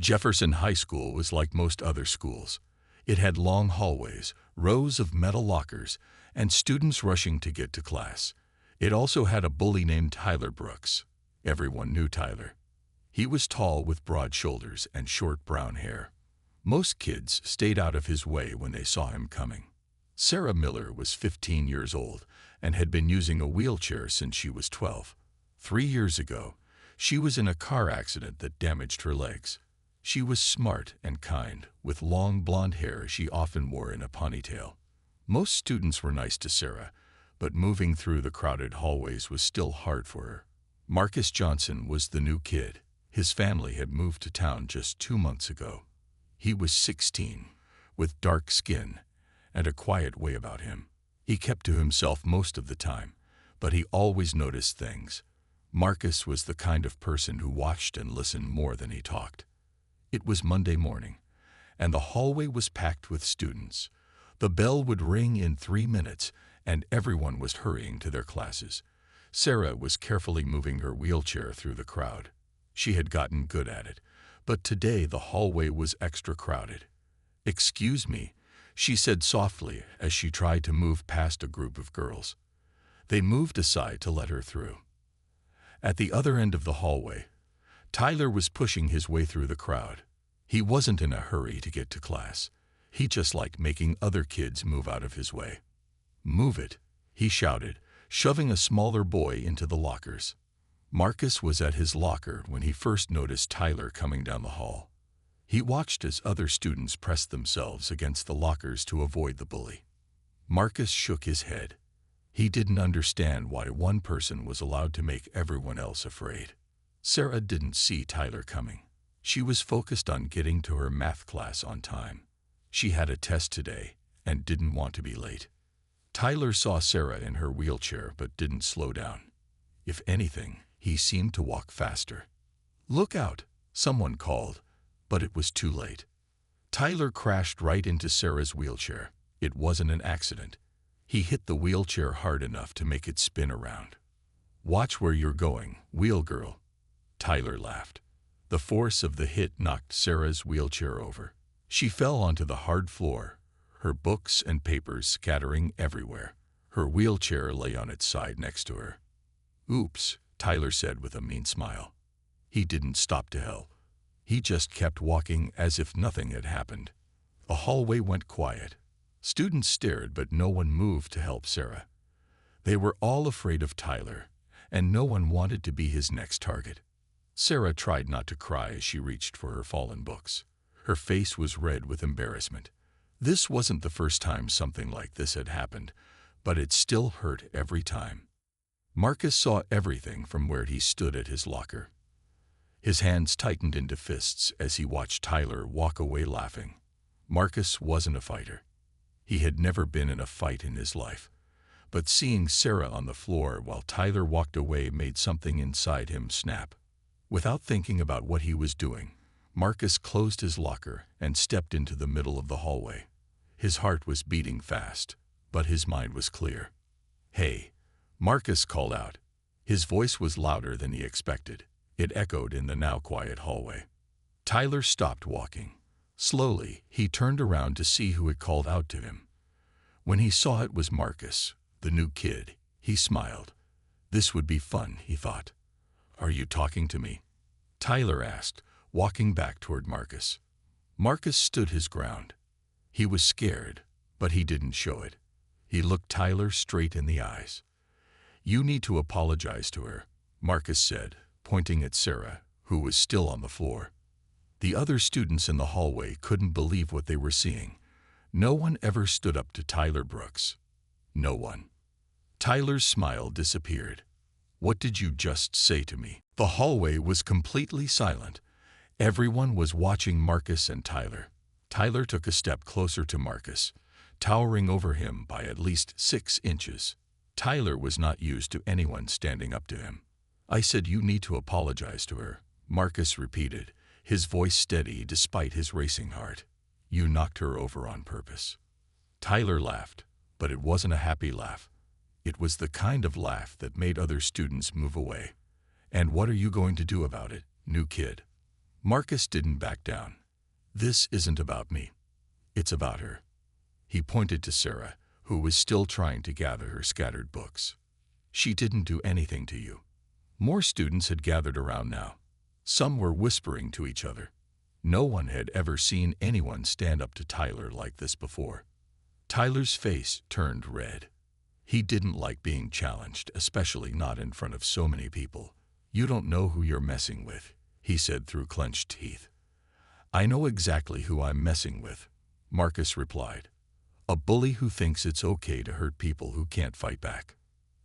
Jefferson High School was like most other schools. It had long hallways, rows of metal lockers, and students rushing to get to class. It also had a bully named Tyler Brooks. Everyone knew Tyler. He was tall with broad shoulders and short brown hair. Most kids stayed out of his way when they saw him coming. Sarah Miller was 15 years old and had been using a wheelchair since she was 12. 3 years ago, she was in a car accident that damaged her legs. She was smart and kind, with long blonde hair she often wore in a ponytail. Most students were nice to Sarah, but moving through the crowded hallways was still hard for her. Marcus Johnson was the new kid. His family had moved to town just 2 months ago. He was 16, with dark skin and a quiet way about him. He kept to himself most of the time, but he always noticed things. Marcus was the kind of person who watched and listened more than he talked. It was Monday morning, and the hallway was packed with students. The bell would ring in 3 minutes, and everyone was hurrying to their classes. Sarah was carefully moving her wheelchair through the crowd. She had gotten good at it, but today the hallway was extra crowded. "Excuse me," she said softly as she tried to move past a group of girls. They moved aside to let her through. At the other end of the hallway, Tyler was pushing his way through the crowd. He wasn't in a hurry to get to class. He just liked making other kids move out of his way. "Move it," he shouted, shoving a smaller boy into the lockers. Marcus was at his locker when he first noticed Tyler coming down the hall. He watched as other students pressed themselves against the lockers to avoid the bully. Marcus shook his head. He didn't understand why one person was allowed to make everyone else afraid. Sarah didn't see Tyler coming. She was focused on getting to her math class on time. She had a test today and didn't want to be late. Tyler saw Sarah in her wheelchair but didn't slow down. If anything, he seemed to walk faster. "Look out," someone called, but it was too late. Tyler crashed right into Sarah's wheelchair. It wasn't an accident. He hit the wheelchair hard enough to make it spin around. "Watch where you're going, wheel girl." Tyler laughed. The force of the hit knocked Sarah's wheelchair over. She fell onto the hard floor, her books and papers scattering everywhere. Her wheelchair lay on its side next to her. "Oops," Tyler said with a mean smile. He didn't stop to help. He just kept walking as if nothing had happened. The hallway went quiet. Students stared, but no one moved to help Sarah. They were all afraid of Tyler, and no one wanted to be his next target. Sarah tried not to cry as she reached for her fallen books. Her face was red with embarrassment. This wasn't the first time something like this had happened, but it still hurt every time. Marcus saw everything from where he stood at his locker. His hands tightened into fists as he watched Tyler walk away laughing. Marcus wasn't a fighter. He had never been in a fight in his life. But seeing Sarah on the floor while Tyler walked away made something inside him snap. Without thinking about what he was doing, Marcus closed his locker and stepped into the middle of the hallway. His heart was beating fast, but his mind was clear. "Hey," Marcus called out. His voice was louder than he expected. It echoed in the now quiet hallway. Tyler stopped walking. Slowly, he turned around to see who had called out to him. When he saw it was Marcus, the new kid, he smiled. This would be fun, he thought. "Are you talking to me?" Tyler asked, walking back toward Marcus. Marcus stood his ground. He was scared, but he didn't show it. He looked Tyler straight in the eyes. "You need to apologize to her," Marcus said, pointing at Sarah, who was still on the floor. The other students in the hallway couldn't believe what they were seeing. No one ever stood up to Tyler Brooks. No one. Tyler's smile disappeared. "What did you just say to me?" The hallway was completely silent. Everyone was watching Marcus and Tyler. Tyler took a step closer to Marcus, towering over him by at least 6 inches. Tyler was not used to anyone standing up to him. "I said you need to apologize to her," Marcus repeated, his voice steady despite his racing heart. "You knocked her over on purpose." Tyler laughed, but it wasn't a happy laugh. It was the kind of laugh that made other students move away. "And what are you going to do about it, new kid?" Marcus didn't back down. This isn't about me. It's about her. He pointed to Sarah, who was still trying to gather her scattered books. She didn't do anything to you. More students had gathered around now. Some were whispering to each other. No one had ever seen anyone stand up to Tyler like this before. Tyler's face turned red. He didn't like being challenged, especially not in front of so many people. "You don't know who you're messing with," he said through clenched teeth. "I know exactly who I'm messing with," Marcus replied. "A bully who thinks it's okay to hurt people who can't fight back."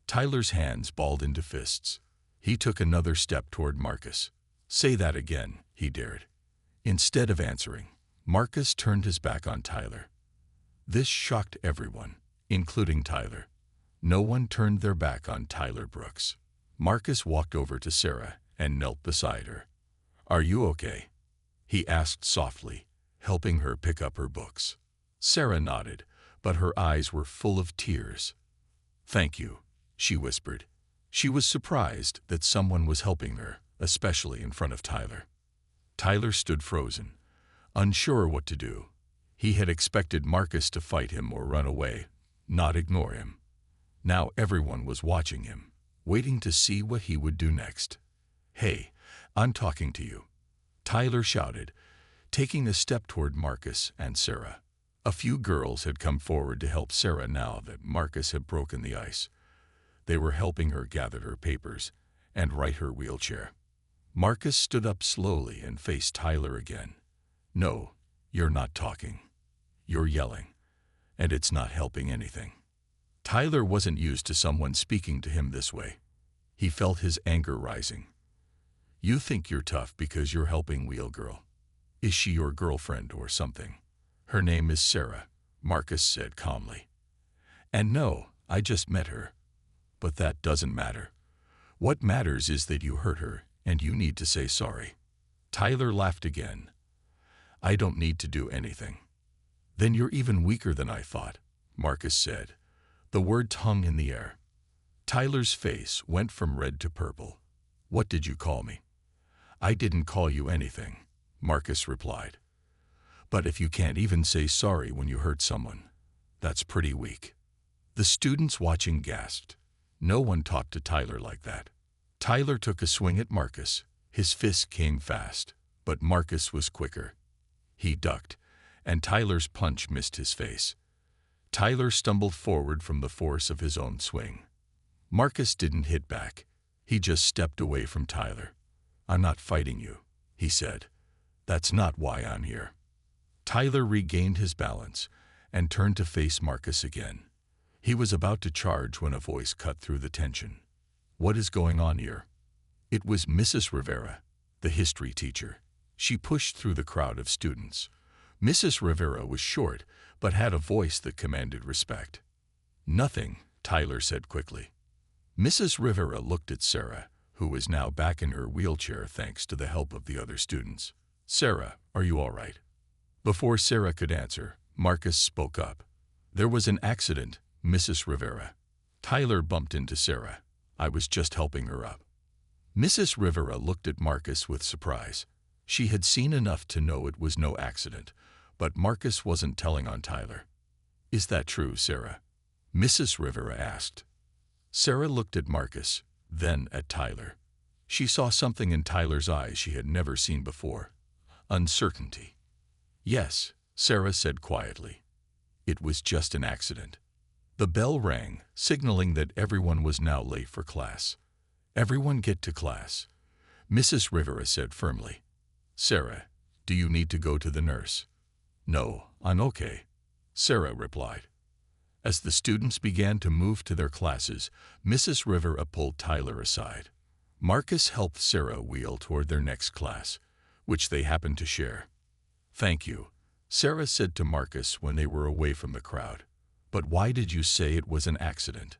Tyler's hands balled into fists. He took another step toward Marcus. "Say that again," he dared. Instead of answering, Marcus turned his back on Tyler. This shocked everyone, including Tyler. No one turned their back on Tyler Brooks. Marcus walked over to Sarah and knelt beside her. "Are you okay?" he asked softly, helping her pick up her books. Sarah nodded, but her eyes were full of tears. "Thank you," she whispered. She was surprised that someone was helping her, especially in front of Tyler. Tyler stood frozen, unsure what to do. He had expected Marcus to fight him or run away, not ignore him. Now everyone was watching him, waiting to see what he would do next. "Hey, I'm talking to you," Tyler shouted, taking a step toward Marcus and Sarah. A few girls had come forward to help Sarah now that Marcus had broken the ice. They were helping her gather her papers and right her wheelchair. Marcus stood up slowly and faced Tyler again. "No, you're not talking. You're yelling, and it's not helping anything." Tyler wasn't used to someone speaking to him this way. He felt his anger rising. "You think you're tough because you're helping Wheel Girl. Is she your girlfriend or something?" "Her name is Sarah," Marcus said calmly. "And no, I just met her. But that doesn't matter. What matters is that you hurt her, and you need to say sorry." Tyler laughed again. "I don't need to do anything." "Then you're even weaker than I thought," Marcus said. The words hung in the air. Tyler's face went from red to purple. "What did you call me?" "I didn't call you anything," Marcus replied. "But if you can't even say sorry when you hurt someone, that's pretty weak." The students watching gasped. No one talked to Tyler like that. Tyler took a swing at Marcus. His fist came fast, but Marcus was quicker. He ducked, and Tyler's punch missed his face. Tyler stumbled forward from the force of his own swing. Marcus didn't hit back. He just stepped away from Tyler. "I'm not fighting you," he said. "That's not why I'm here." Tyler regained his balance and turned to face Marcus again. He was about to charge when a voice cut through the tension. "What is going on here?" It was Mrs. Rivera, the history teacher. She pushed through the crowd of students. Mrs. Rivera was short, but had a voice that commanded respect. "Nothing," Tyler said quickly. Mrs. Rivera looked at Sarah, who was now back in her wheelchair thanks to the help of the other students. "Sarah, are you all right?" Before Sarah could answer, Marcus spoke up. "There was an accident, Mrs. Rivera. Tyler bumped into Sarah. I was just helping her up." Mrs. Rivera looked at Marcus with surprise. She had seen enough to know it was no accident, but Marcus wasn't telling on Tyler. "Is that true, Sarah?" Mrs. Rivera asked. Sarah looked at Marcus, then at Tyler. She saw something in Tyler's eyes she had never seen before. Uncertainty. "Yes," Sarah said quietly. "It was just an accident." The bell rang, signaling that everyone was now late for class. "Everyone get to class," Mrs. Rivera said firmly. "Sarah, do you need to go to the nurse?" "No, I'm okay," Sarah replied. As the students began to move to their classes, Mrs. Rivera pulled Tyler aside. Marcus helped Sarah wheel toward their next class, which they happened to share. "Thank you," Sarah said to Marcus when they were away from the crowd. "But why did you say it was an accident?"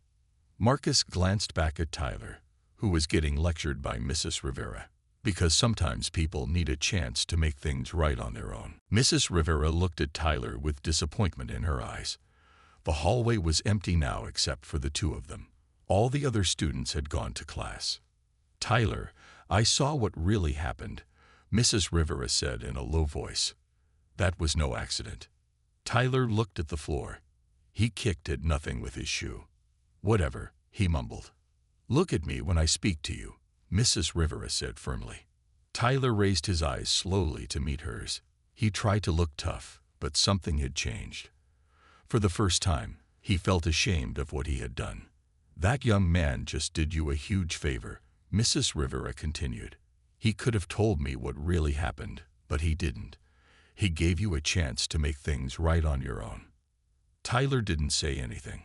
Marcus glanced back at Tyler, who was getting lectured by Mrs. Rivera. "Because sometimes people need a chance to make things right on their own." Mrs. Rivera looked at Tyler with disappointment in her eyes. The hallway was empty now except for the two of them. All the other students had gone to class. "Tyler, I saw what really happened. Mrs. Rivera said in a low voice. That was no accident. Tyler looked at the floor. He kicked at nothing with his shoe. Whatever, he mumbled. Look at me when I speak to you, Mrs. Rivera said firmly. Tyler raised his eyes slowly to meet hers. He tried to look tough, but something had changed. For the first time, he felt ashamed of what he had done. That young man just did you a huge favor, Mrs. Rivera continued. He could have told me what really happened, but he didn't. He gave you a chance to make things right on your own. Tyler didn't say anything.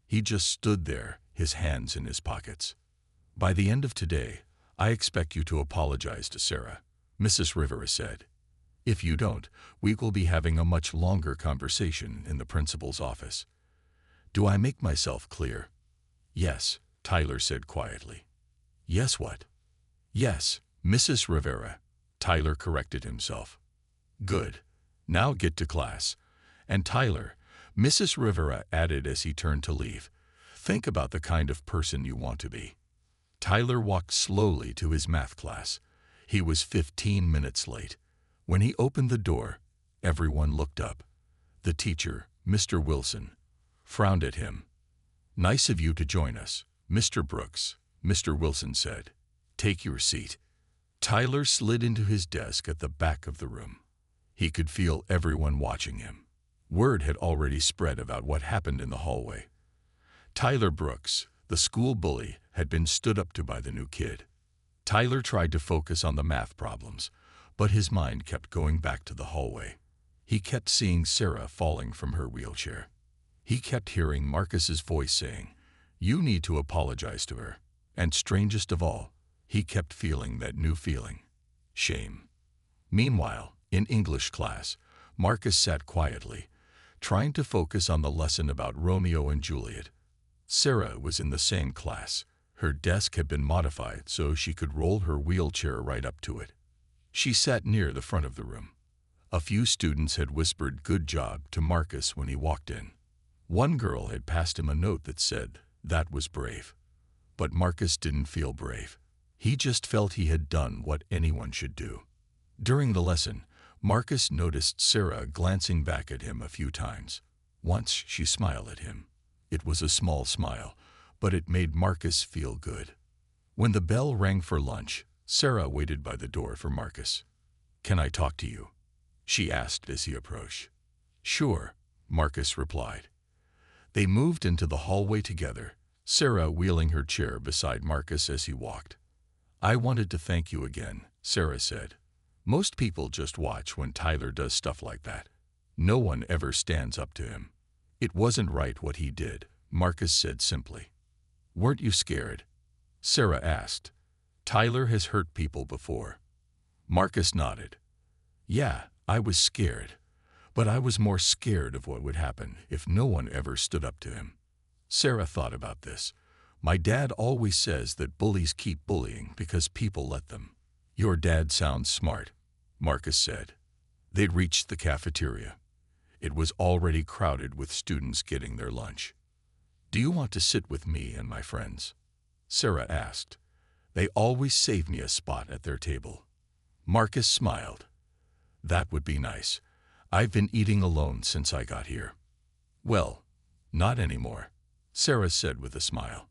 He just stood there, his hands in his pockets. By the end of today, I expect you to apologize to Sarah, Mrs. Rivera said. If you don't, we will be having a much longer conversation in the principal's office. Do I make myself clear? Yes, Tyler said quietly. Yes, what? Yes, Mrs. Rivera, Tyler corrected himself. Good. Now get to class. And Tyler, Mrs. Rivera added as he turned to leave, think about the kind of person you want to be. Tyler walked slowly to his math class. He was 15 minutes late. When he opened the door, everyone looked up. The teacher, Mr. Wilson, frowned at him. Nice of you to join us, Mr. Brooks, Mr. Wilson said. Take your seat. Tyler slid into his desk at the back of the room. He could feel everyone watching him. Word had already spread about what happened in the hallway. Tyler Brooks, the school bully, had been stood up to by the new kid. Tyler tried to focus on the math problems, but his mind kept going back to the hallway. He kept seeing Sarah falling from her wheelchair. He kept hearing Marcus's voice saying, "You need to apologize to her." And strangest of all, he kept feeling that new feeling, shame. Meanwhile, in English class, Marcus sat quietly, trying to focus on the lesson about Romeo and Juliet. Sarah was in the same class. Her desk had been modified so she could roll her wheelchair right up to it. She sat near the front of the room. A few students had whispered "good job" to Marcus when he walked in. One girl had passed him a note that said, "That was brave." But Marcus didn't feel brave. He just felt he had done what anyone should do. During the lesson, Marcus noticed Sarah glancing back at him a few times. Once she smiled at him. It was a small smile, but it made Marcus feel good. When the bell rang for lunch, Sarah waited by the door for Marcus. "Can I talk to you?" she asked as he approached. "Sure," Marcus replied. They moved into the hallway together, Sarah wheeling her chair beside Marcus as he walked. "I wanted to thank you again," Sarah said. "Most people just watch when Tyler does stuff like that. No one ever stands up to him." "It wasn't right what he did," Marcus said simply. "Weren't you scared?" Sarah asked. "Tyler has hurt people before." Marcus nodded. "Yeah, I was scared. But I was more scared of what would happen if no one ever stood up to him." Sarah thought about this. "My dad always says that bullies keep bullying because people let them." "Your dad sounds smart," Marcus said. They'd reached the cafeteria. It was already crowded with students getting their lunch. "Do you want to sit with me and my friends?" Sarah asked. "They always save me a spot at their table." Marcus smiled. "That would be nice. I've been eating alone since I got here." "Well, not anymore," Sarah said with a smile.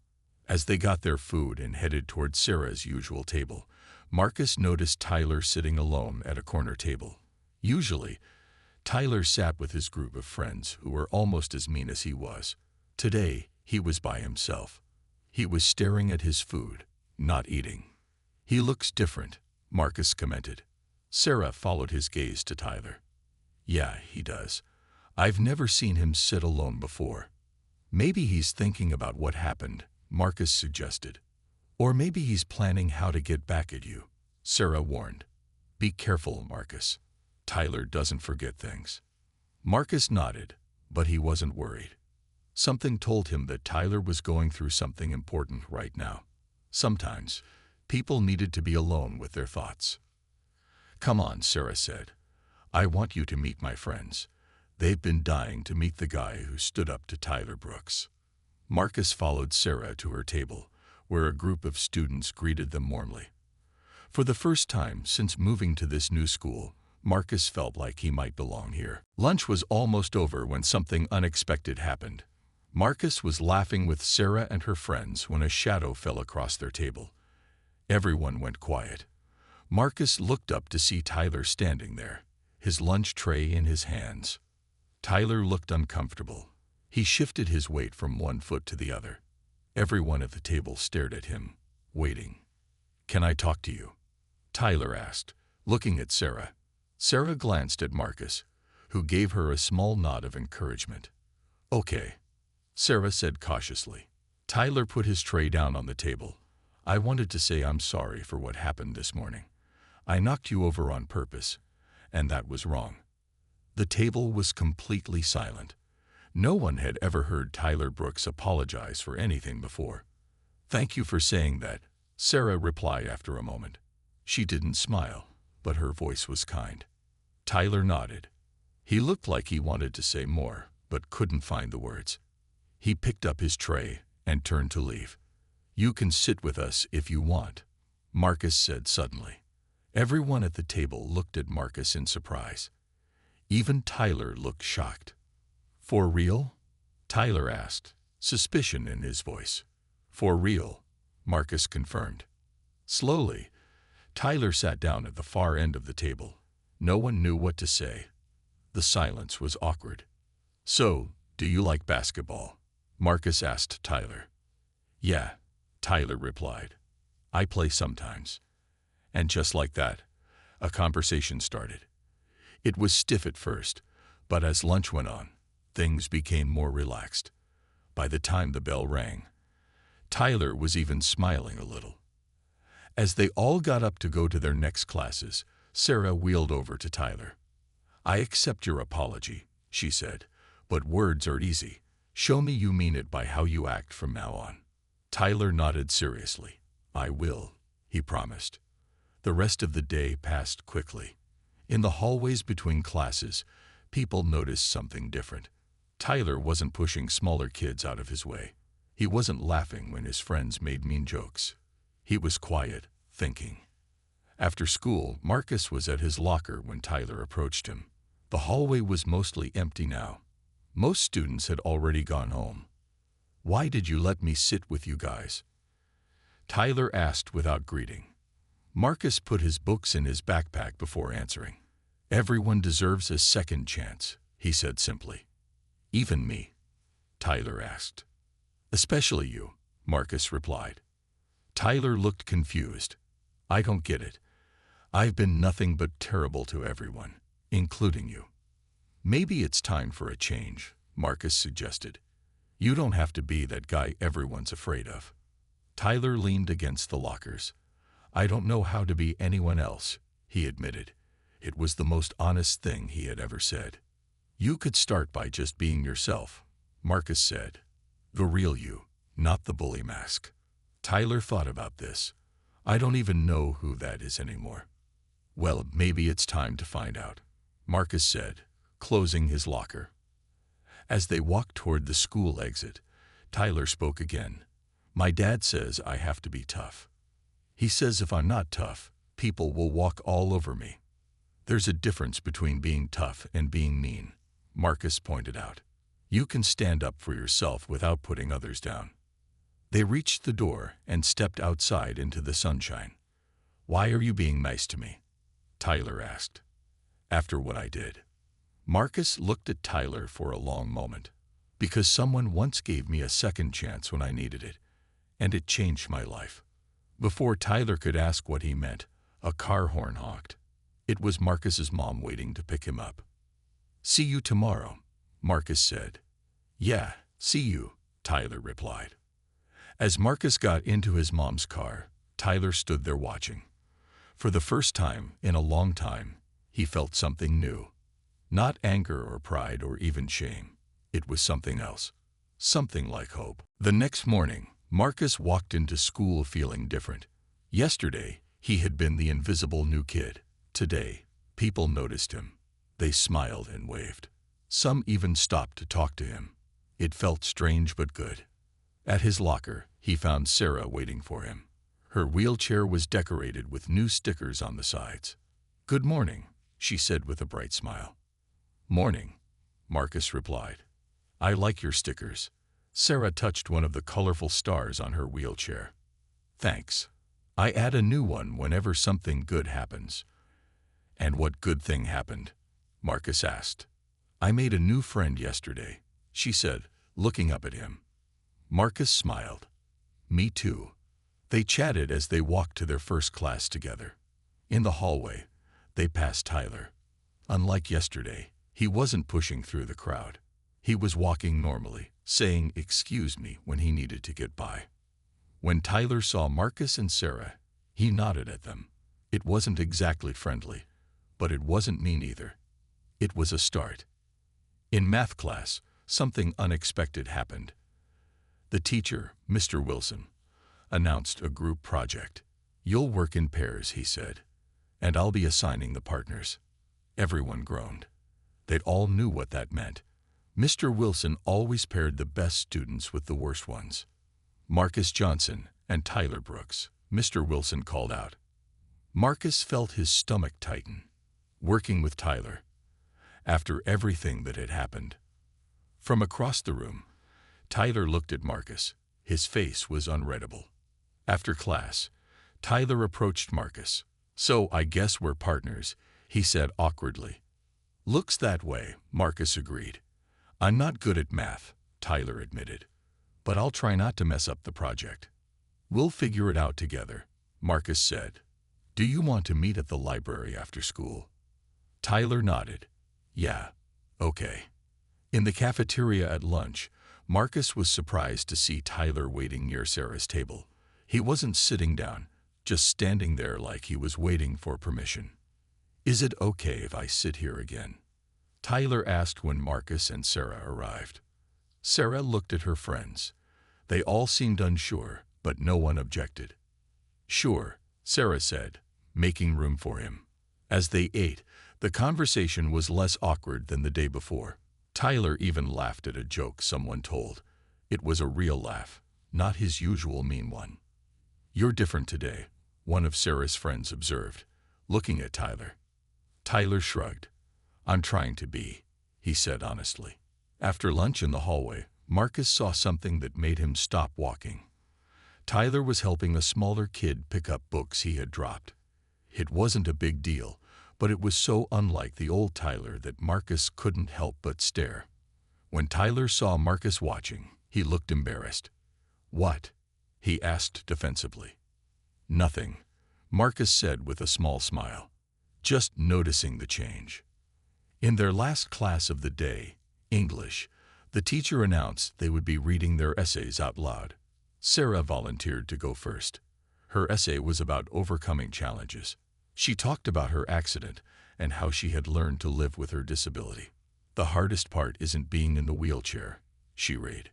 As they got their food and headed toward Sarah's usual table, Marcus noticed Tyler sitting alone at a corner table. Usually, Tyler sat with his group of friends who were almost as mean as he was. Today, he was by himself. He was staring at his food, not eating. "He looks different," Marcus commented. Sarah followed his gaze to Tyler. "Yeah, he does. I've never seen him sit alone before." "Maybe he's thinking about what happened," Marcus suggested. "Or maybe he's planning how to get back at you," Sarah warned. "Be careful, Marcus. Tyler doesn't forget things." Marcus nodded, but he wasn't worried. Something told him that Tyler was going through something important right now. Sometimes, people needed to be alone with their thoughts. "Come on," Sarah said. "I want you to meet my friends. They've been dying to meet the guy who stood up to Tyler Brooks." Marcus followed Sarah to her table, where a group of students greeted them warmly. For the first time since moving to this new school, Marcus felt like he might belong here. Lunch was almost over when something unexpected happened. Marcus was laughing with Sarah and her friends when a shadow fell across their table. Everyone went quiet. Marcus looked up to see Tyler standing there, his lunch tray in his hands. Tyler looked uncomfortable. He shifted his weight from one foot to the other. Everyone at the table stared at him, waiting. "Can I talk to you?" Tyler asked, looking at Sarah. Sarah glanced at Marcus, who gave her a small nod of encouragement. "Okay," Sarah said cautiously. Tyler put his tray down on the table. "I wanted to say I'm sorry for what happened this morning. I knocked you over on purpose, and that was wrong." The table was completely silent. No one had ever heard Tyler Brooks apologize for anything before. "Thank you for saying that," Sarah replied after a moment. She didn't smile, but her voice was kind. Tyler nodded. He looked like he wanted to say more, but couldn't find the words. He picked up his tray and turned to leave. "You can sit with us if you want," Marcus said suddenly. Everyone at the table looked at Marcus in surprise. Even Tyler looked shocked. "For real?" Tyler asked, suspicion in his voice. "For real," Marcus confirmed. Slowly, Tyler sat down at the far end of the table. No one knew what to say. The silence was awkward. "So, do you like basketball?" Marcus asked Tyler. "Yeah," Tyler replied. "I play sometimes." And just like that, a conversation started. It was stiff at first, but as lunch went on, things became more relaxed. By the time the bell rang, Tyler was even smiling a little. As they all got up to go to their next classes, Sarah wheeled over to Tyler. "I accept your apology," she said, "but words are easy. Show me you mean it by how you act from now on." Tyler nodded seriously. "I will," he promised. The rest of the day passed quickly. In the hallways between classes, people noticed something different. Tyler wasn't pushing smaller kids out of his way. He wasn't laughing when his friends made mean jokes. He was quiet, thinking. After school, Marcus was at his locker when Tyler approached him. The hallway was mostly empty now. Most students had already gone home. "Why did you let me sit with you guys?" Tyler asked without greeting. Marcus put his books in his backpack before answering. "Everyone deserves a second chance," he said simply. "Even me?" Tyler asked. "Especially you," Marcus replied. Tyler looked confused. "I don't get it. I've been nothing but terrible to everyone, including you." "Maybe it's time for a change," Marcus suggested. "You don't have to be that guy everyone's afraid of." Tyler leaned against the lockers. "I don't know how to be anyone else," he admitted. It was the most honest thing he had ever said. "You could start by just being yourself," Marcus said. "The real you, not the bully mask." Tyler thought about this. "I don't even know who that is anymore." "Well, maybe it's time to find out," Marcus said, closing his locker. As they walked toward the school exit, Tyler spoke again. "My dad says I have to be tough. He says if I'm not tough, people will walk all over me." "There's a difference between being tough and being mean," Marcus pointed out. "You can stand up for yourself without putting others down." They reached the door and stepped outside into the sunshine. "Why are you being nice to me?" Tyler asked. "After what I did." Marcus looked at Tyler for a long moment. "Because someone once gave me a second chance when I needed it, and it changed my life." Before Tyler could ask what he meant, a car horn honked. It was Marcus's mom waiting to pick him up. "See you tomorrow," Marcus said. "Yeah, see you," Tyler replied. As Marcus got into his mom's car, Tyler stood there watching. For the first time in a long time, he felt something new. Not anger or pride or even shame. It was something else. Something like hope. The next morning, Marcus walked into school feeling different. Yesterday, he had been the invisible new kid. Today, people noticed him. They smiled and waved. Some even stopped to talk to him. It felt strange but good. At his locker, he found Sarah waiting for him. Her wheelchair was decorated with new stickers on the sides. "Good morning," she said with a bright smile. "Morning," Marcus replied. "I like your stickers." Sarah touched one of the colorful stars on her wheelchair. "Thanks. I add a new one whenever something good happens." "And what good thing happened?" Marcus asked. "I made a new friend yesterday," she said, looking up at him. Marcus smiled. "Me too." They chatted as they walked to their first class together. In the hallway, they passed Tyler. Unlike yesterday, he wasn't pushing through the crowd. He was walking normally, saying "excuse me" when he needed to get by. When Tyler saw Marcus and Sarah, he nodded at them. It wasn't exactly friendly, but it wasn't mean either. It was a start. In math class, something unexpected happened. The teacher, Mr. Wilson, announced a group project. "You'll work in pairs," he said, "and I'll be assigning the partners." Everyone groaned. They all knew what that meant. Mr. Wilson always paired the best students with the worst ones. "Marcus Johnson and Tyler Brooks," Mr. Wilson called out. Marcus felt his stomach tighten. Working with Tyler. After everything that had happened. From across the room, Tyler looked at Marcus. His face was unreadable. After class, Tyler approached Marcus. "So I guess we're partners," he said awkwardly. "Looks that way," Marcus agreed. "I'm not good at math," Tyler admitted, "but I'll try not to mess up the project." "We'll figure it out together," Marcus said. "Do you want to meet at the library after school?" Tyler nodded. "Yeah, okay." In the cafeteria at lunch, Marcus was surprised to see Tyler waiting near Sarah's table. He wasn't sitting down, just standing there like he was waiting for permission. "Is it okay if I sit here again?" Tyler asked when Marcus and Sarah arrived. Sarah looked at her friends. They all seemed unsure, but no one objected. "Sure," Sarah said, making room for him. As they ate, the conversation was less awkward than the day before. Tyler even laughed at a joke someone told. It was a real laugh, not his usual mean one. "You're different today," one of Sarah's friends observed, looking at Tyler. Tyler shrugged. "I'm trying to be," he said honestly. After lunch in the hallway, Marcus saw something that made him stop walking. Tyler was helping a smaller kid pick up books he had dropped. It wasn't a big deal, but it was so unlike the old Tyler that Marcus couldn't help but stare. When Tyler saw Marcus watching, he looked embarrassed. "What?" he asked defensively. "Nothing," Marcus said with a small smile. "Just noticing the change." In their last class of the day, English, the teacher announced they would be reading their essays out loud. Sarah volunteered to go first. Her essay was about overcoming challenges. She talked about her accident and how she had learned to live with her disability. "The hardest part isn't being in the wheelchair," she read.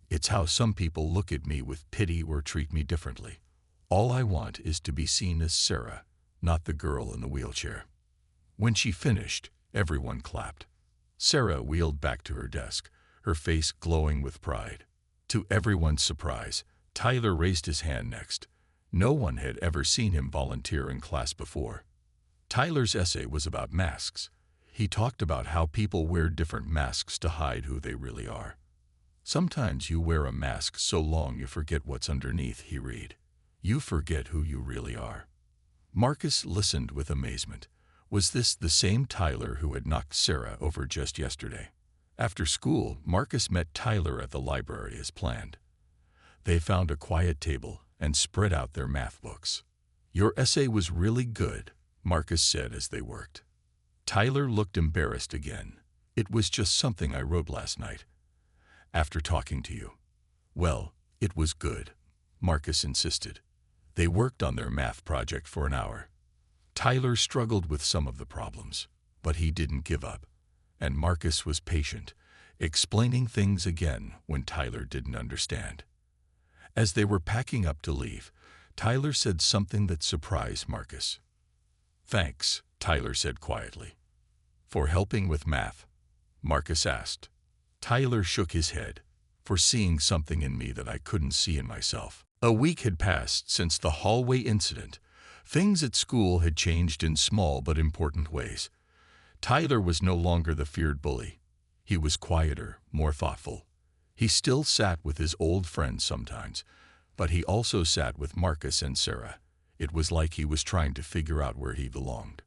"It's how some people look at me with pity or treat me differently. All I want is to be seen as Sarah, not the girl in the wheelchair." When she finished, everyone clapped. Sarah wheeled back to her desk, her face glowing with pride. To everyone's surprise, Tyler raised his hand next. No one had ever seen him volunteer in class before. Tyler's essay was about masks. He talked about how people wear different masks to hide who they really are. "Sometimes you wear a mask so long you forget what's underneath," he read. "You forget who you really are." Marcus listened with amazement. Was this the same Tyler who had knocked Sarah over just yesterday? After school, Marcus met Tyler at the library as planned. They found a quiet table and spread out their math books. "Your essay was really good," Marcus said as they worked. Tyler looked embarrassed again. "It was just something I wrote last night, after talking to you." "Well, it was good," Marcus insisted. They worked on their math project for an hour. Tyler struggled with some of the problems, but he didn't give up. And Marcus was patient, explaining things again when Tyler didn't understand. As they were packing up to leave, Tyler said something that surprised Marcus. "Thanks," Tyler said quietly. "For helping with math?" Marcus asked. Tyler shook his head. "For seeing something in me that I couldn't see in myself." A week had passed since the hallway incident. Things at school had changed in small but important ways. Tyler was no longer the feared bully. He was quieter, more thoughtful. He still sat with his old friends sometimes, but he also sat with Marcus and Sarah. It was like he was trying to figure out where he belonged.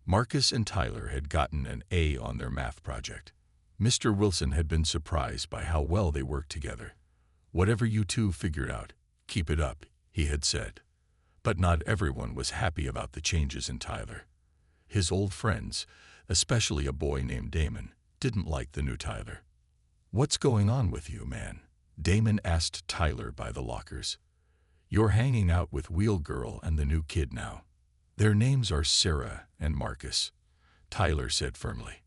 Marcus and Tyler had gotten an A on their math project. Mr. Wilson had been surprised by how well they worked together. "Whatever you two figured out, keep it up," he had said. But not everyone was happy about the changes in Tyler. His old friends, especially a boy named Damon, didn't like the new Tyler. "What's going on with you, man?" Damon asked Tyler by the lockers. "You're hanging out with Wheel Girl and the new kid now." "Their names are Sarah and Marcus," Tyler said firmly.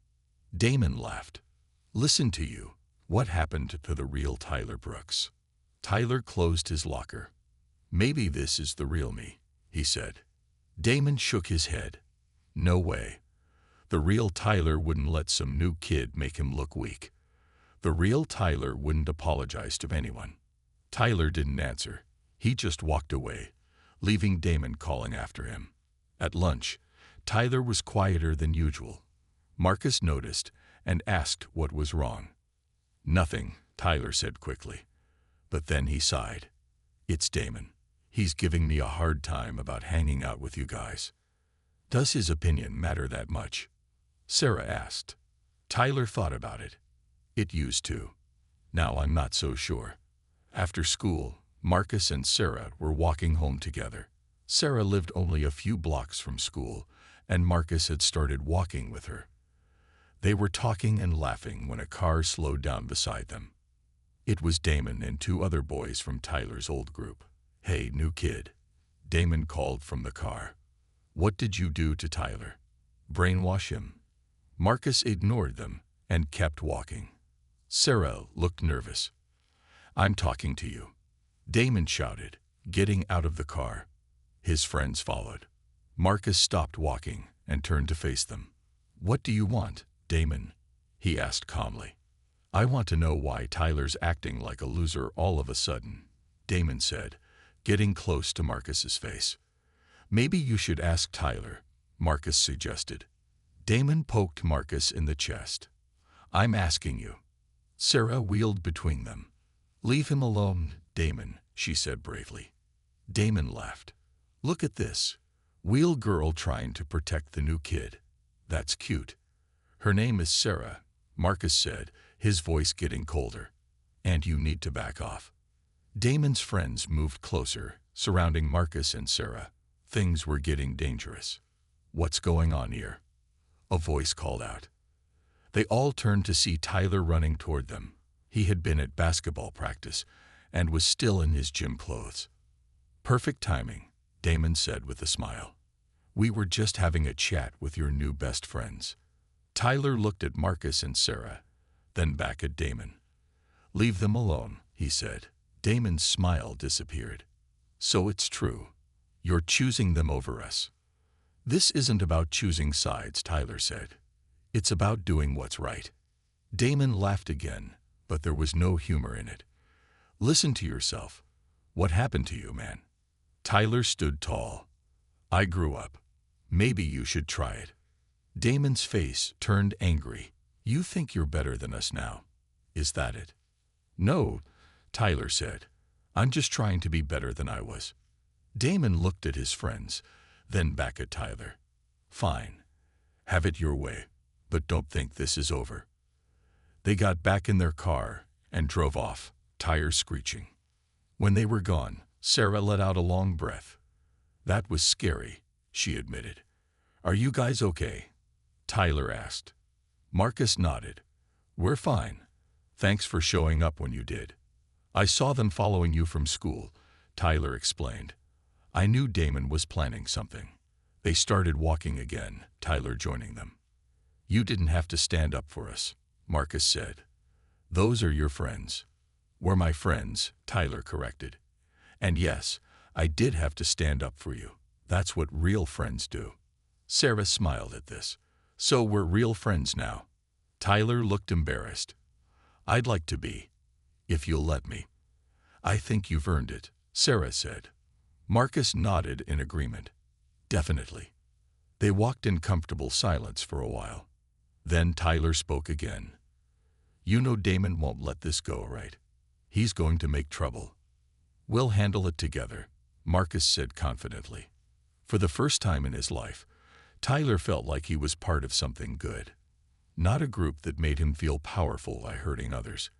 Damon laughed. "Listen to you. What happened to the real Tyler Brooks?" Tyler closed his locker. "Maybe this is the real me," he said. Damon shook his head. "No way. The real Tyler wouldn't let some new kid make him look weak. The real Tyler wouldn't apologize to anyone." Tyler didn't answer. He just walked away, leaving Damon calling after him. At lunch, Tyler was quieter than usual. Marcus noticed and asked what was wrong. "Nothing," Tyler said quickly. But then he sighed. "It's Damon. He's giving me a hard time about hanging out with you guys." "Does his opinion matter that much?" Sarah asked. Tyler thought about it. "It used to. Now I'm not so sure." After school, Marcus and Sarah were walking home together. Sarah lived only a few blocks from school, and Marcus had started walking with her. They were talking and laughing when a car slowed down beside them. It was Damon and two other boys from Tyler's old group. "Hey, new kid," Damon called from the car. "What did you do to Tyler? Brainwash him?" Marcus ignored them and kept walking. Sarah looked nervous. "I'm talking to you," Damon shouted, getting out of the car. His friends followed. Marcus stopped walking and turned to face them. "What do you want, Damon?" he asked calmly. "I want to know why Tyler's acting like a loser all of a sudden," Damon said, getting close to Marcus's face. "Maybe you should ask Tyler," Marcus suggested. Damon poked Marcus in the chest. "I'm asking you." Sarah wheeled between them. "Leave him alone, Damon," she said bravely. Damon laughed. "Look at this. Wheel Girl trying to protect the new kid. That's cute." "Her name is Sarah," Marcus said, his voice getting colder. "And you need to back off." Damon's friends moved closer, surrounding Marcus and Sarah. Things were getting dangerous. "What's going on here?" a voice called out. They all turned to see Tyler running toward them. He had been at basketball practice and was still in his gym clothes. "Perfect timing," Damon said with a smile. "We were just having a chat with your new best friends." Tyler looked at Marcus and Sarah, then back at Damon. "Leave them alone," he said. Damon's smile disappeared. "So it's true. You're choosing them over us." "This isn't about choosing sides," Tyler said. "It's about doing what's right." Damon laughed again, but there was no humor in it. "Listen to yourself. What happened to you, man?" Tyler stood tall. "I grew up. Maybe you should try it." Damon's face turned angry. "You think you're better than us now. Is that it?" "No," Tyler said. "I'm just trying to be better than I was." Damon looked at his friends, then back at Tyler. "Fine. Have it your way, but don't think this is over." They got back in their car and drove off, tires screeching. When they were gone, Sarah let out a long breath. "That was scary," she admitted. "Are you guys okay?" Tyler asked. Marcus nodded. "We're fine. Thanks for showing up when you did." "I saw them following you from school," Tyler explained. "I knew Damon was planning something." They started walking again, Tyler joining them. "You didn't have to stand up for us," Marcus said. "Those are your friends." "Were my friends," Tyler corrected. "And yes, I did have to stand up for you. That's what real friends do." Sarah smiled at this. "So we're real friends now." Tyler looked embarrassed. "I'd like to be, if you'll let me." "I think you've earned it," Sarah said. Marcus nodded in agreement. Definitely. They walked in comfortable silence for a while. Then Tyler spoke again. You know Damon won't let this go, right? He's going to make trouble. We'll handle it together, Marcus said confidently. For the first time in his life, Tyler felt like he was part of something good. Not a group that made him feel powerful by hurting others,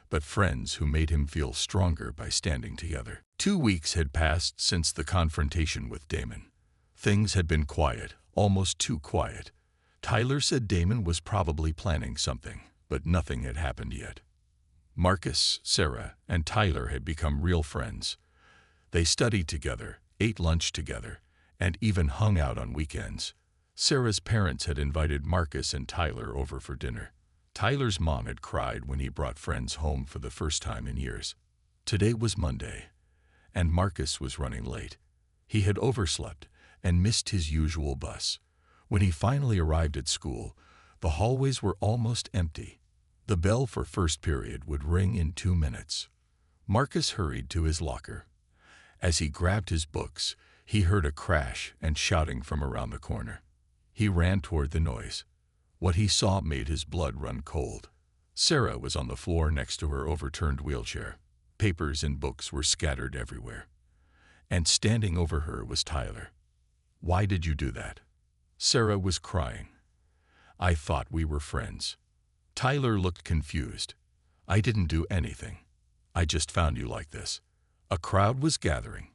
but friends who made him feel stronger by standing together. 2 weeks had passed since the confrontation with Damon. Things had been quiet, almost too quiet. Tyler said Damon was probably planning something, but nothing had happened yet. Marcus, Sarah, and Tyler had become real friends. They studied together, ate lunch together, and even hung out on weekends. Sarah's parents had invited Marcus and Tyler over for dinner. Tyler's mom had cried when he brought friends home for the first time in years. Today was Monday, and Marcus was running late. He had overslept and missed his usual bus. When he finally arrived at school, the hallways were almost empty. The bell for first period would ring in 2 minutes. Marcus hurried to his locker. As he grabbed his books, he heard a crash and shouting from around the corner. He ran toward the noise. What he saw made his blood run cold. Sarah was on the floor next to her overturned wheelchair. Papers and books were scattered everywhere. And standing over her was Tyler. Why did you do that? Sarah was crying. I thought we were friends. Tyler looked confused. I didn't do anything. I just found you like this. A crowd was gathering.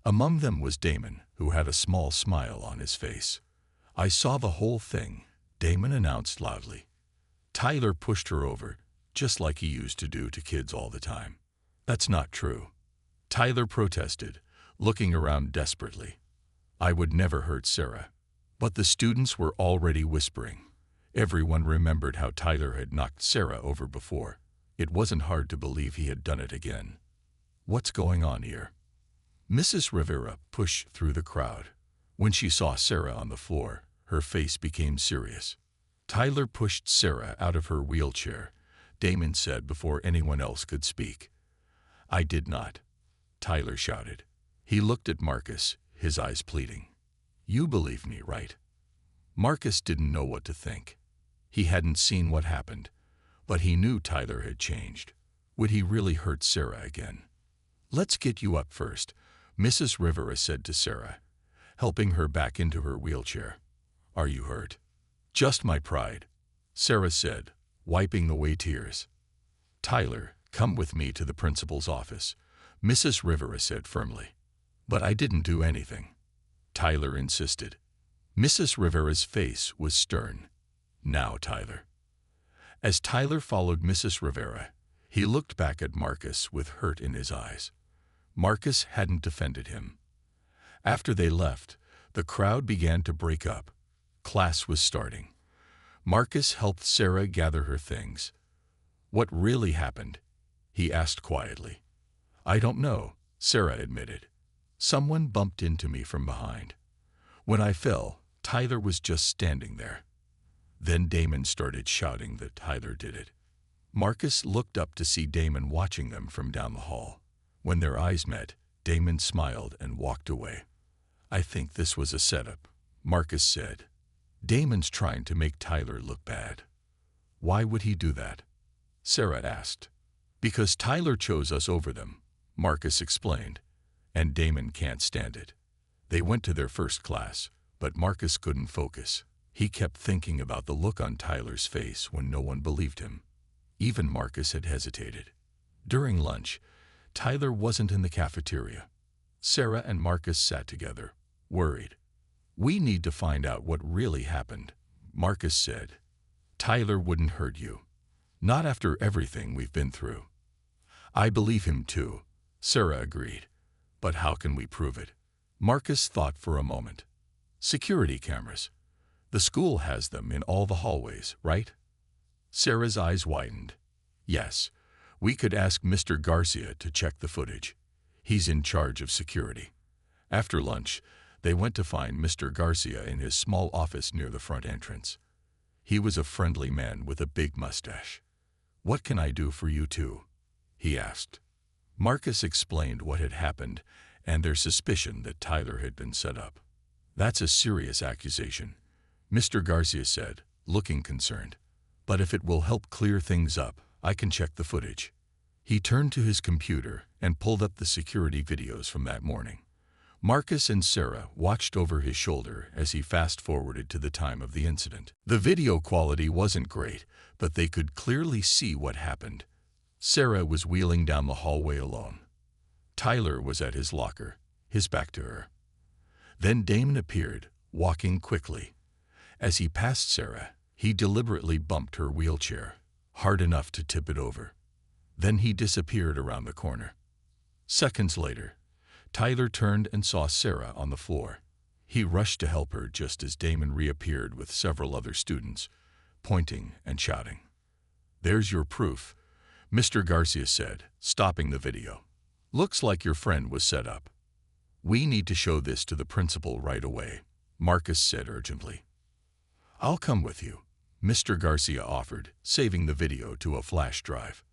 Among them was Damon, who had a small smile on his face. I saw the whole thing, Damon announced loudly. Tyler pushed her over, just like he used to do to kids all the time. That's not true. Tyler protested, looking around desperately. I would never hurt Sarah. But the students were already whispering. Everyone remembered how Tyler had knocked Sarah over before. It wasn't hard to believe he had done it again. What's going on here? Mrs. Rivera pushed through the crowd. When she saw Sarah on the floor, her face became serious. Tyler pushed Sarah out of her wheelchair, Damon said before anyone else could speak. I did not, Tyler shouted. He looked at Marcus, his eyes pleading. You believe me, right? Marcus didn't know what to think. He hadn't seen what happened, but he knew Tyler had changed. Would he really hurt Sarah again? Let's get you up first, Mrs. Rivera said to Sarah, helping her back into her wheelchair. Are you hurt? Just my pride, Sarah said, wiping away tears. Tyler, come with me to the principal's office, Mrs. Rivera said firmly. But I didn't do anything, Tyler insisted. Mrs. Rivera's face was stern. Now, Tyler. As Tyler followed Mrs. Rivera, he looked back at Marcus with hurt in his eyes. Marcus hadn't defended him. After they left, the crowd began to break up. Class was starting. Marcus helped Sarah gather her things. What really happened? He asked quietly. I don't know, Sarah admitted. Someone bumped into me from behind. When I fell, Tyler was just standing there. Then Damon started shouting that Tyler did it. Marcus looked up to see Damon watching them from down the hall. When their eyes met, Damon smiled and walked away. I think this was a setup, Marcus said. Damon's trying to make Tyler look bad. Why would he do that? Sarah asked. Because Tyler chose us over them, Marcus explained, and Damon can't stand it. They went to their first class, but Marcus couldn't focus. He kept thinking about the look on Tyler's face when no one believed him. Even Marcus had hesitated. During lunch, Tyler wasn't in the cafeteria. Sarah and Marcus sat together, worried. We need to find out what really happened, Marcus said. Tyler wouldn't hurt you. Not after everything we've been through. I believe him too, Sarah agreed. But how can we prove it? Marcus thought for a moment. Security cameras. The school has them in all the hallways, right? Sarah's eyes widened. Yes, we could ask Mr. Garcia to check the footage. He's in charge of security. After lunch, they went to find Mr. Garcia in his small office near the front entrance. He was a friendly man with a big mustache. What can I do for you two? He asked. Marcus explained what had happened and their suspicion that Tyler had been set up. "That's a serious accusation," Mr. Garcia said, looking concerned. "But if it will help clear things up, I can check the footage." He turned to his computer and pulled up the security videos from that morning. Marcus and Sarah watched over his shoulder as he fast-forwarded to the time of the incident. The video quality wasn't great, but they could clearly see what happened. Sarah was wheeling down the hallway alone. Tyler was at his locker, his back to her. Then Damon appeared, walking quickly. As he passed Sarah, he deliberately bumped her wheelchair, hard enough to tip it over. Then he disappeared around the corner. Seconds later, Tyler turned and saw Sarah on the floor. He rushed to help her just as Damon reappeared with several other students, pointing and shouting. "There's your proof," Mr. Garcia said, stopping the video. "Looks like your friend was set up." "We need to show this to the principal right away," Marcus said urgently. "I'll come with you," Mr. Garcia offered, saving the video to a flash drive.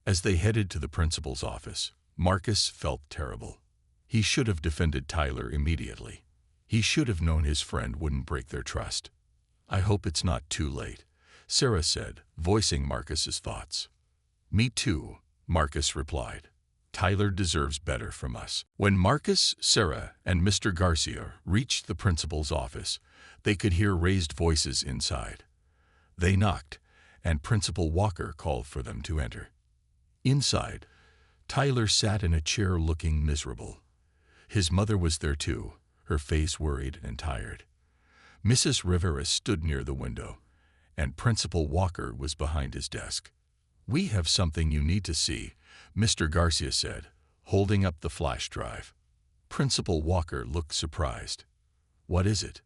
As they headed to the principal's office, Marcus felt terrible. He should have defended Tyler immediately. He should have known his friend wouldn't break their trust. "I hope it's not too late," Sarah said, voicing Marcus's thoughts. "Me too," Marcus replied. "Tyler deserves better from us." When Marcus, Sarah, and Mr. Garcia reached the principal's office, they could hear raised voices inside. They knocked, and Principal Walker called for them to enter. Inside, Tyler sat in a chair looking miserable. His mother was there too, her face worried and tired. Mrs. Rivera stood near the window, and Principal Walker was behind his desk. "We have something you need to see," Mr. Garcia said, holding up the flash drive. Principal Walker looked surprised. "What is it?"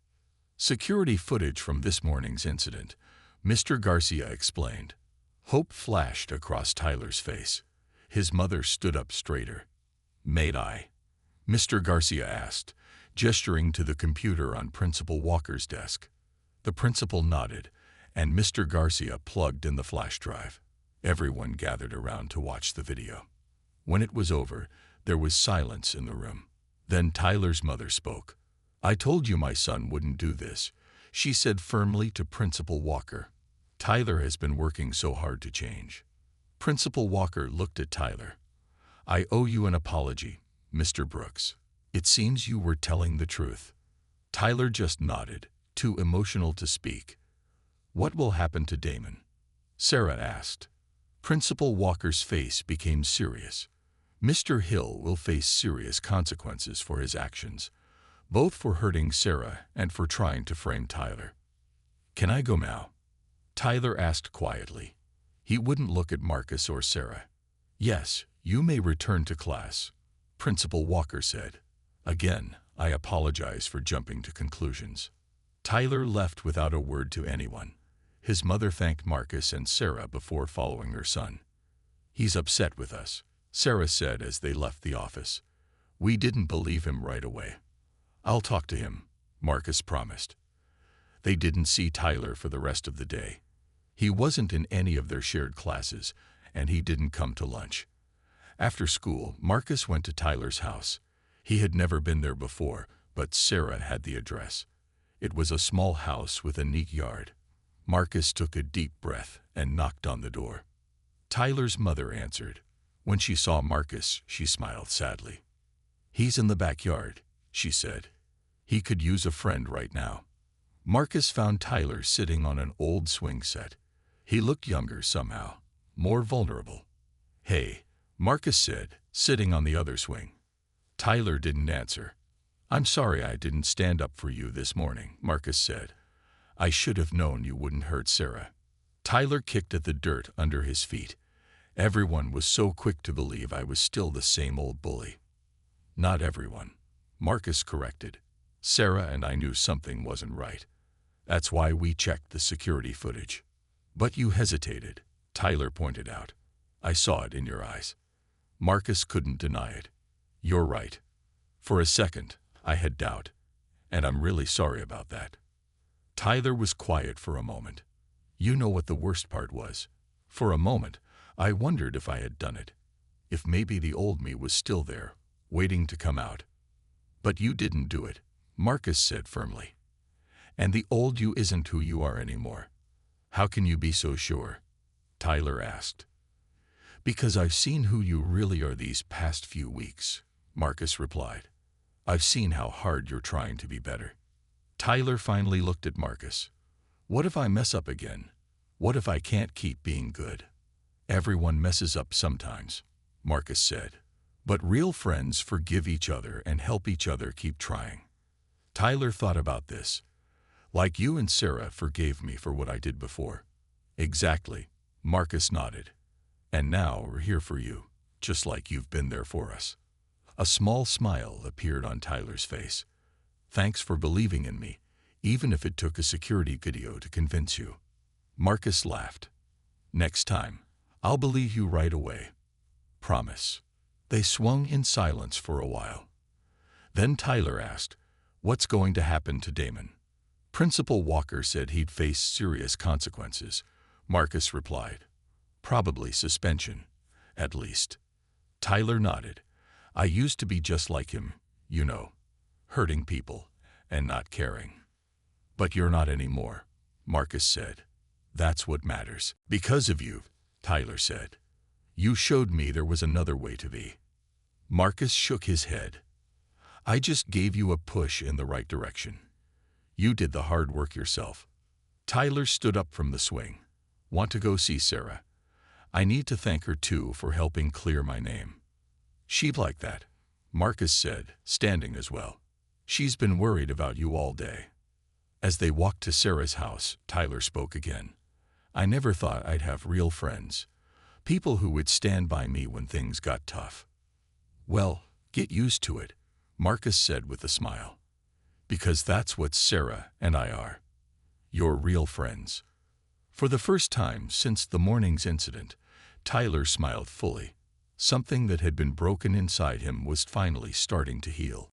"Security footage from this morning's incident," Mr. Garcia explained. Hope flashed across Tyler's face. His mother stood up straighter. "May I?" Mr. Garcia asked, gesturing to the computer on Principal Walker's desk. The principal nodded, and Mr. Garcia plugged in the flash drive. Everyone gathered around to watch the video. When it was over, there was silence in the room. Then Tyler's mother spoke. "I told you my son wouldn't do this," she said firmly to Principal Walker. "Tyler has been working so hard to change." Principal Walker looked at Tyler. "I owe you an apology, Mr. Brooks. It seems you were telling the truth." Tyler just nodded, too emotional to speak. "What will happen to Damon?" Sarah asked. Principal Walker's face became serious. "Mr. Hill will face serious consequences for his actions, both for hurting Sarah and for trying to frame Tyler." "Can I go now?" Tyler asked quietly. He wouldn't look at Marcus or Sarah. "Yes, you may return to class," Principal Walker said. "Again, I apologize for jumping to conclusions." Tyler left without a word to anyone. His mother thanked Marcus and Sarah before following her son. "He's upset with us," Sarah said as they left the office. "We didn't believe him right away." "I'll talk to him," Marcus promised. They didn't see Tyler for the rest of the day. He wasn't in any of their shared classes, and he didn't come to lunch. After school, Marcus went to Tyler's house. He had never been there before, but Sarah had the address. It was a small house with a neat yard. Marcus took a deep breath and knocked on the door. Tyler's mother answered. When she saw Marcus, she smiled sadly. "He's in the backyard," she said. "He could use a friend right now." Marcus found Tyler sitting on an old swing set. He looked younger somehow, more vulnerable. "Hey," Marcus said, sitting on the other swing. Tyler didn't answer. "I'm sorry I didn't stand up for you this morning," Marcus said. "I should have known you wouldn't hurt Sarah." Tyler kicked at the dirt under his feet. "Everyone was so quick to believe I was still the same old bully." "Not everyone," Marcus corrected. "Sarah and I knew something wasn't right. That's why we checked the security footage." "But you hesitated," Tyler pointed out. "I saw it in your eyes." Marcus couldn't deny it. "You're right. For a second, I had doubt, and I'm really sorry about that." Tyler was quiet for a moment. "You know what the worst part was? For a moment, I wondered if I had done it. if maybe the old me was still there, waiting to come out. But you didn't do it, Marcus said firmly. And the old you isn't who you are anymore. How can you be so sure? Tyler asked. Because I've seen who you really are these past few weeks, Marcus replied. I've seen how hard you're trying to be better. Tyler finally looked at Marcus. What if I mess up again? What if I can't keep being good? Everyone messes up sometimes, Marcus said. But real friends forgive each other and help each other keep trying. Tyler thought about this. Like you and Sarah forgave me for what I did before. Exactly, Marcus nodded. And now we're here for you, just like you've been there for us. A small smile appeared on Tyler's face. Thanks for believing in me, even if it took a security video to convince you. Marcus laughed. Next time, I'll believe you right away. Promise. They swung in silence for a while. Then Tyler asked, what's going to happen to Damon? Principal Walker said he'd face serious consequences, Marcus replied. Probably suspension, at least. Tyler nodded. I used to be just like him, you know, hurting people and not caring. But you're not anymore, Marcus said. That's what matters. Because of you, Tyler said. You showed me there was another way to be. Marcus shook his head. I just gave you a push in the right direction. You did the hard work yourself. Tyler stood up from the swing. Want to go see Sarah? I need to thank her too for helping clear my name. She'd like that, Marcus said, standing as well. She's been worried about you all day. As they walked to Sarah's house, Tyler spoke again. I never thought I'd have real friends. People who would stand by me when things got tough. Well, get used to it, Marcus said with a smile. Because that's what Sarah and I are. You're real friends. For the first time since the morning's incident, Tyler smiled fully. Something that had been broken inside him was finally starting to heal.